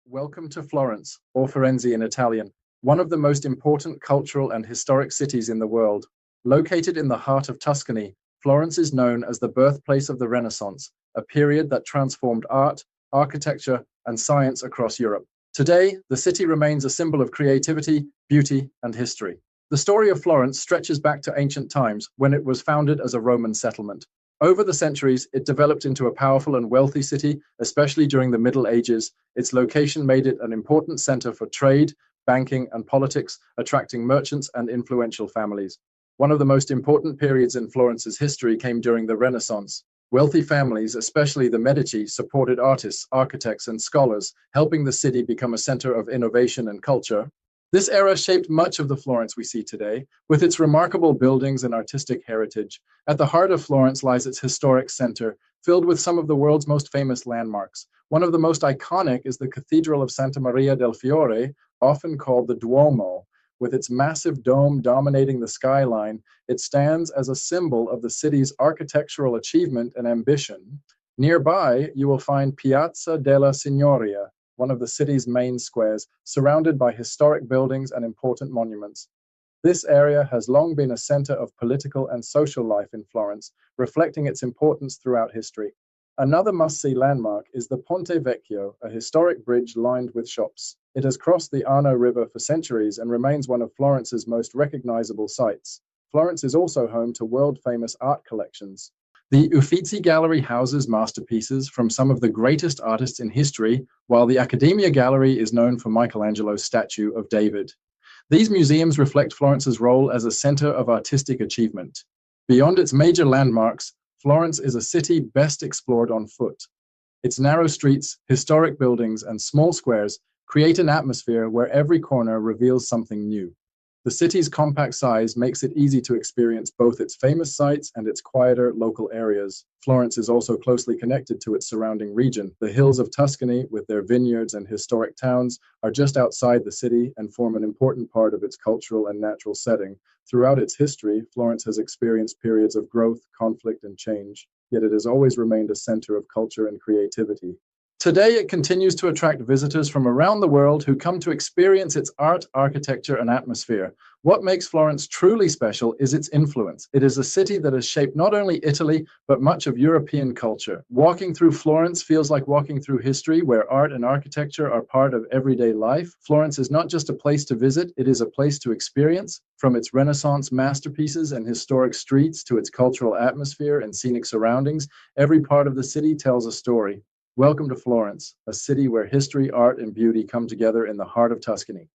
Welcome to Florence, or Firenze in Italian, one of the most important cultural and historic cities in the world. Located in the heart of Tuscany, Florence is known as the birthplace of the Renaissance, a period that transformed art, architecture, and science across Europe. Today, the city remains a symbol of creativity, beauty, and history. The story of Florence stretches back to ancient times when it was founded as a Roman settlement. Over the centuries, it developed into a powerful and wealthy city, especially during the Middle Ages. Its location made it an important center for trade, banking, and politics, attracting merchants and influential families. One of the most important periods in Florence's history came during the Renaissance. Wealthy families, especially the Medici, supported artists, architects, and scholars, helping the city become a center of innovation and culture. This era shaped much of the Florence we see today, with its remarkable buildings and artistic heritage. At the heart of Florence lies its historic center, filled with some of the world's most famous landmarks. One of the most iconic is the Cathedral of Santa Maria del Fiore, often called the Duomo. With its massive dome dominating the skyline, it stands as a symbol of the city's architectural achievement and ambition. Nearby, you will find Piazza della Signoria, one of the city's main squares, surrounded by historic buildings and important monuments. This area has long been a center of political and social life in Florence, reflecting its importance throughout history. Another must-see landmark is the Ponte Vecchio, a historic bridge lined with shops. It has crossed the Arno River for centuries and remains one of Florence's most recognizable sites. Florence is also home to world-famous art collections. The Uffizi Gallery houses masterpieces from some of the greatest artists in history, while the Accademia Gallery is known for Michelangelo's statue of David. These museums reflect Florence's role as a center of artistic achievement. Beyond its major landmarks, Florence is a city best explored on foot. Its narrow streets, historic buildings, and small squares create an atmosphere where every corner reveals something new. The city's compact size makes it easy to experience both its famous sites and its quieter local areas. Florence is also closely connected to its surrounding region. The hills of Tuscany, with their vineyards and historic towns, are just outside the city and form an important part of its cultural and natural setting. Throughout its history, Florence has experienced periods of growth, conflict, and change, yet it has always remained a center of culture and creativity. Today, it continues to attract visitors from around the world who come to experience its art, architecture, and atmosphere. What makes Florence truly special is its influence. It is a city that has shaped not only Italy, but much of European culture. Walking through Florence feels like walking through history, where art and architecture are part of everyday life. Florence is not just a place to visit, it is a place to experience. From its Renaissance masterpieces and historic streets to its cultural atmosphere and scenic surroundings, every part of the city tells a story. Welcome to Florence, a city where history, art, and beauty come together in the heart of Tuscany.